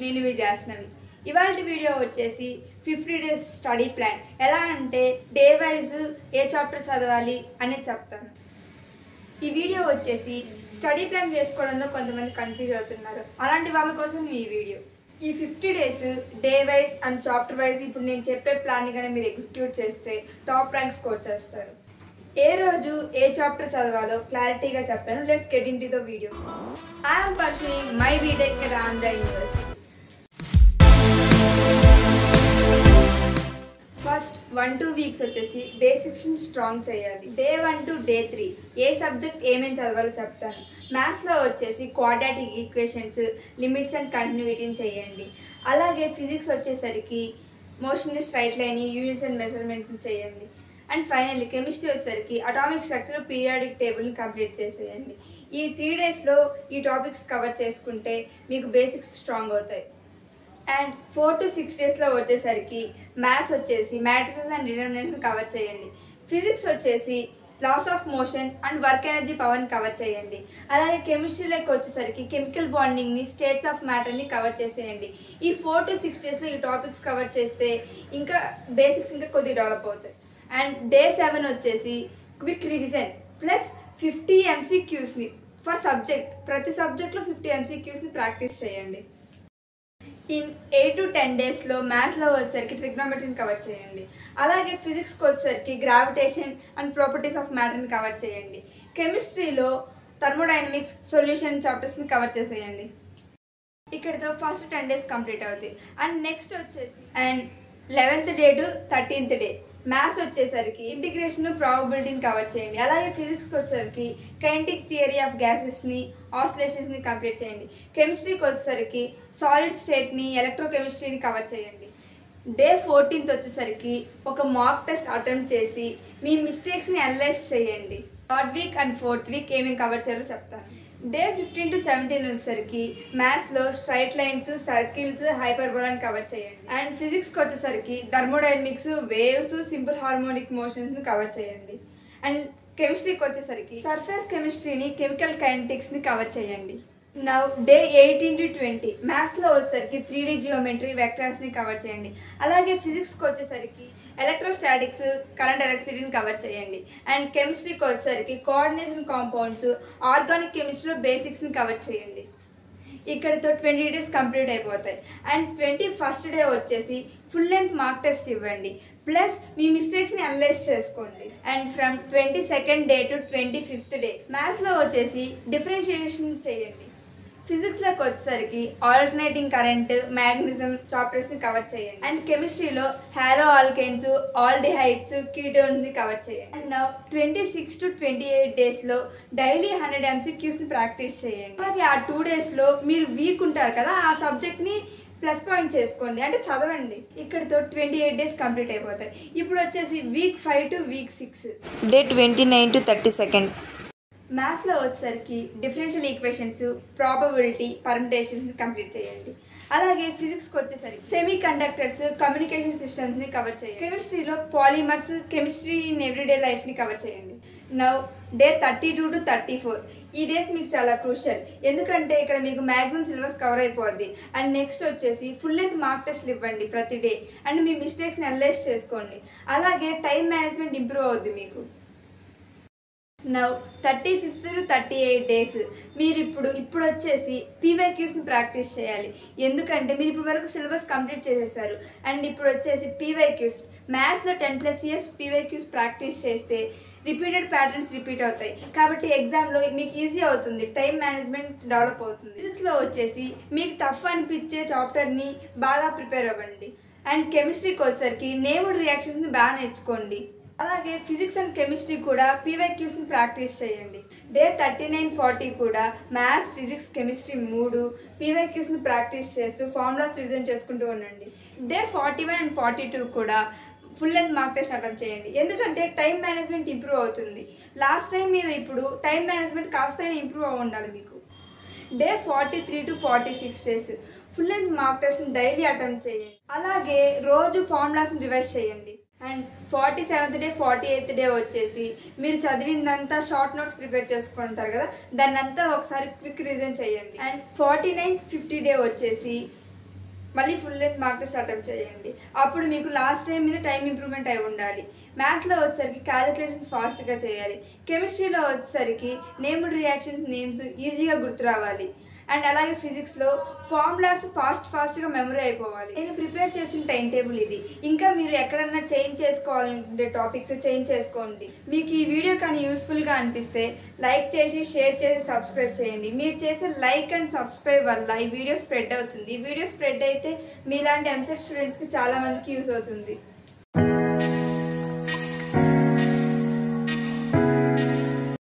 నేను మీ జాష్నవి. ఇవాల్టి వీడియో వచ్చేసి 50 డేస్ స్టడీ ప్లాన్. ఎలా అంటే డే వైజ్ ఏ చాప్టర్ చదవాలి అనేది చెప్తాను. ఈ వీడియో వచ్చేసి స్టడీ ప్లాన్ చేసుకోవడంలో కొంతమంది కన్ఫ్యూజ్ అవుతున్నారు. అలాంటి వాళ్ళ కోసం ఈ వీడియో. ఈ 50 days day wise and chapter wise ఇప్పుడు నేను చెప్పే ప్లాన్ని కానీ మీరు ఎగ్జిక్యూట్ చేస్తే టాప్ ర్యాంక్ స్కోర్ చేస్తారు. ఏ రోజు ఏ చాప్టర్ చదవాలో క్లారిటీగా చెప్తాను. Let's get into the video. I'm pursuing my BTech at Andhra university. First 1-2 weeks వచ్చేసి బేసిక్స్ స్ట్రాంగ్ చేయాలి. డే 1 to డే 3 ఏ సబ్జెక్ట్ ఏమేమి చదవాలో చెప్తాను. మ్యాథ్స్లో వచ్చేసి క్వాడ్రాటిక్ ఈక్వేషన్స్, లిమిట్స్ అండ్ కంటిన్యూటీని చేయండి. అలాగే ఫిజిక్స్ వచ్చేసరికి motion straight line, units and మెజర్మెంట్ని చేయండి. అండ్ ఫైనల్లీ కెమిస్ట్రీ వచ్చేసరికి అటామిక్ స్ట్రక్చర్, పీరియాడిక్ టేబుల్ని కంప్లీట్ చేసేయండి. ఈ 3 డేస్లో ఈ టాపిక్స్ కవర్ చేసుకుంటే మీకు బేసిక్స్ స్ట్రాంగ్ అవుతాయి. అండ్ 4 to 6 డేస్లో వచ్చేసరికి మ్యాథ్స్ వచ్చేసి మ్యాట్రిసెస్ అండ్ డిటర్మినెంట్స్ని కవర్ చేయండి. ఫిజిక్స్ వచ్చేసి laws of motion and work energy పవర్ని కవర్ చేయండి. అలాగే కెమిస్ట్రీలోకి వచ్చేసరికి కెమికల్ బాండింగ్ని, స్టేట్స్ ఆఫ్ మ్యాటర్ని కవర్ చేసేయండి. ఈ 4 to 6 డేస్లో ఈ టాపిక్స్ కవర్ చేస్తే ఇంకా బేసిక్స్ ఇంకా కొద్దిగా డెవలప్ అవుతాయి. అండ్ డే 7 వచ్చేసి క్విక్ రివిజన్ ప్లస్ 50 MCQస్ని ఫర్ సబ్జెక్ట్. ప్రతి సబ్జెక్ట్లో 50 MCQస్ని ప్రాక్టీస్ చేయండి. ఇన్ 8 to 10 డేస్లో మ్యాథ్స్లో వచ్చేసరికి ట్రిగ్నోమెట్రీని కవర్ చేయండి. అలాగే ఫిజిక్స్కి వచ్చేసరికి గ్రావిటేషన్ అండ్ ప్రాపర్టీస్ ఆఫ్ మ్యాటర్ని కవర్ చేయండి. కెమిస్ట్రీలో థర్మోడైనమిక్స్, సొల్యూషన్ చాప్టర్స్ని కవర్ చేసేయండి. ఇక్కడితో ఫస్ట్ 10 డేస్ కంప్లీట్ అవుతాయి. అండ్ నెక్స్ట్ వచ్చేసి 11th day to 13th day maths వచ్చేసరికి ఇంటిగ్రేషన్, ప్రాబబిలిటీని కవర్ చేయండి. అలాగే ఫిజిక్స్కి వచ్చేసరికి కైనెటిక్ థియరీ ఆఫ్ గ్యాసెస్ని, ఆసిలేషన్స్ని కంప్లీట్ చేయండి. కెమిస్ట్రీకి వచ్చేసరికి సాలిడ్ స్టేట్ని, ఎలక్ట్రోకెమిస్ట్రీని కవర్ చేయండి. డే 14th వచ్చేసరికి ఒక మాక్ టెస్ట్ అటెంప్ట్ చేసి మీ మిస్టేక్స్ని అనలైజ్ చేయండి. 3rd week and 4th week ఏమేమి కవర్ చేయాలో చెప్తాను. డే 15 to 17 వచ్చేసరికి మ్యాథ్స్లో స్ట్రైట్ లైన్స్, సర్కిల్స్, హైపర్బోలాని కవర్ చేయండి. అండ్ ఫిజిక్స్కి వచ్చేసరికి థర్మోడైనమిక్స్, వేవ్స్, సింపుల్ హార్మోనిక్ మోషన్స్ని కవర్ చేయండి. అండ్ కెమిస్ట్రీకి వచ్చేసరికి సర్ఫేస్ కెమిస్ట్రీని, కెమికల్ కైనెటిక్స్ని కవర్ చేయండి. నౌ డే 18 to 20 మ్యాథ్స్లో వచ్చేసరికి 3D జియోమెట్రీ, వెక్టర్స్ని కవర్ చేయండి. అలాగే ఫిజిక్స్కి వచ్చేసరికి ఎలక్ట్రోస్టాటిక్స్, కరెంట్ ఎలక్ట్రిసిటీని కవర్ చేయండి. అండ్ కెమిస్ట్రీకి వచ్చేసరికి కోఆర్డినేషన్ కాంపౌండ్స్, ఆర్గానిక్ కెమిస్ట్రీలో బేసిక్స్ని కవర్ చేయండి. ఇక్కడితో 20 డేస్ కంప్లీట్ అయిపోతాయి. అండ్ 21st డే వచ్చేసి ఫుల్ లెంత్ మార్క్ టెస్ట్ ఇవ్వండి. ప్లస్ మీ మిస్టేక్స్ని అనలైజ్ చేసుకోండి. And from 22nd day to 25th day మ్యాథ్స్లో వచ్చేసి డిఫరెన్షియేషన్ చేయండి. ఫిజిక్స్లోకి వచ్చేసరికి ఆల్టర్నేటింగ్ కరెంట్, మ్యాగ్నిజం చాప్టర్స్ని కవర్ చేయండి. అండ్ కెమిస్ట్రీలో హాలో ఆల్కెన్స్, ఆల్డిహైడ్స్, కీటోన్స్ని కవర్ చేయండి. అండ్ నౌ 26 to 28 డేస్లో డైలీ 100 MCQస్ని ప్రాక్టీస్ చేయండి. అలాగే ఆ 2 డేస్లో మీరు వీక్ ఉంటారు కదా, ఆ సబ్జెక్ట్ని ప్లస్ పాయింట్ చేసుకోండి, అంటే చదవండి. ఇక్కడితో 28 డేస్ కంప్లీట్ అయిపోతాయి. ఇప్పుడు వచ్చేసి week 5 to week 6 day 29 to 32 మ్యాథ్స్లో వచ్చేసరికి డిఫరెన్షియల్ ఈక్వేషన్స్, ప్రాబబిలిటీ, పర్ముటేషన్స్ని కంప్లీట్ చేయండి. అలాగే ఫిజిక్స్కి వచ్చేసరికి సెమీ కండక్టర్స్, కమ్యూనికేషన్ సిస్టమ్స్ని కవర్ చేయండి. కెమిస్ట్రీలో పాలిమర్స్, కెమిస్ట్రీ ఇన్ ఎవ్రీడే లైఫ్ని కవర్ చేయండి. నౌ డే 32 to 34 ఈ డేస్ మీకు చాలా క్రూషియల్, ఎందుకంటే ఇక్కడ మీకు మ్యాక్సిమం సిలబస్ కవర్ అయిపోద్ది. అండ్ నెక్స్ట్ వచ్చేసి ఫుల్ లెంత్ మార్క్ టెస్ట్లు ఇవ్వండి ప్రతి డే. అండ్ మీ మిస్టేక్స్ని అనలైజ్ చేసుకోండి. అలాగే టైం మేనేజ్మెంట్ ఇంప్రూవ్ అవుద్ది మీకు. నౌ 35th to 38 డేస్ మీరు ఇప్పుడు వచ్చేసి పీవైక్యూస్ని ప్రాక్టీస్ చేయాలి. ఎందుకంటే మీరు ఇప్పుడు వరకు సిలబస్ కంప్లీట్ చేసేసారు. అండ్ ఇప్పుడు వచ్చేసి పీవైక్యూస్ మ్యాథ్స్లో 10+ years పీవైక్యూస్ ప్రాక్టీస్ చేస్తే రిపీటెడ్ ప్యాటర్న్స్ రిపీట్ అవుతాయి. కాబట్టి ఎగ్జామ్లో మీకు ఈజీ అవుతుంది, టైం మేనేజ్మెంట్ డెవలప్ అవుతుంది. ఫిజిక్స్లో వచ్చేసి మీకు టఫ్ అనిపించే చాప్టర్ని బాగా ప్రిపేర్ అవ్వండి. అండ్ కెమిస్ట్రీకి వచ్చేసరికి నేమ్డ్ రియాక్షన్స్ని బాగా నేర్చుకోండి. అలాగే ఫిజిక్స్ అండ్ కెమిస్ట్రీ కూడా పీవైక్యూస్ని ప్రాక్టీస్ చేయండి. డే 39-40 కూడా మ్యాథ్స్, ఫిజిక్స్, కెమిస్ట్రీ 3 పీవైక్యూస్ని ప్రాక్టీస్ చేస్తూ ఫార్ములాస్ రివిజన్ చేసుకుంటూ ఉండండి. డే 41 and 42 కూడా full length mark test attempt చేయండి. ఎందుకంటే టైం మేనేజ్మెంట్ ఇంప్రూవ్ అవుతుంది. లాస్ట్ టైం మీద ఇప్పుడు టైం మేనేజ్మెంట్ కాస్తైనా ఇంప్రూవ్ అవ్వ ఉండాలి మీకు. Day 43 to 46 days full length mark టెస్ట్ని డైలీ అటెంప్ట్ చేయండి. అలాగే రోజు ఫార్ములాస్ని రివైజ్ చేయండి. And 47th day 48th day వచ్చేసి మీరు చదివిందంతా షార్ట్ నోట్స్ ప్రిపేర్ చేసుకుంటారు కదా, దాన్ని అంతా ఒకసారి క్విక్ రివిజన్ చేయండి. అండ్ 49th 50 డే వచ్చేసి మళ్ళీ full length mark test attempt చేయండి. అప్పుడు మీకు లాస్ట్ టైం మీద టైం ఇంప్రూవ్మెంట్ అయి ఉండాలి. మ్యాథ్స్లో వచ్చేసరికి క్యాలిక్యులేషన్స్ ఫాస్ట్గా చేయాలి. కెమిస్ట్రీలో వచ్చేసరికి నేమ్డ్ రియాక్షన్స్ నేమ్స్ ఈజీగా గుర్తు రావాలి. అండ్ అలాగే ఫిజిక్స్లో ఫార్ములాస్ ఫాస్ట్గా మెమరీ అయిపోవాలి. నేను ప్రిపేర్ చేసిన టైం టేబుల్ ఇది. ఇంకా మీరు ఎక్కడన్నా చేంజ్ చేసుకోవాలంటే టాపిక్స్ చేంజ్ చేసుకోండి. మీకు ఈ వీడియో కానీ యూస్ఫుల్గా అనిపిస్తే లైక్ చేసి షేర్ చేసి సబ్స్క్రైబ్ చేయండి. మీరు చేసే లైక్ అండ్ సబ్స్క్రైబ్ వల్ల ఈ వీడియో స్ప్రెడ్ అవుతుంది. ఈ వీడియో స్ప్రెడ్ అయితే మీలాంటి ఎంసెట్ స్టూడెంట్స్కి చాలా మందికి యూజ్ అవుతుంది.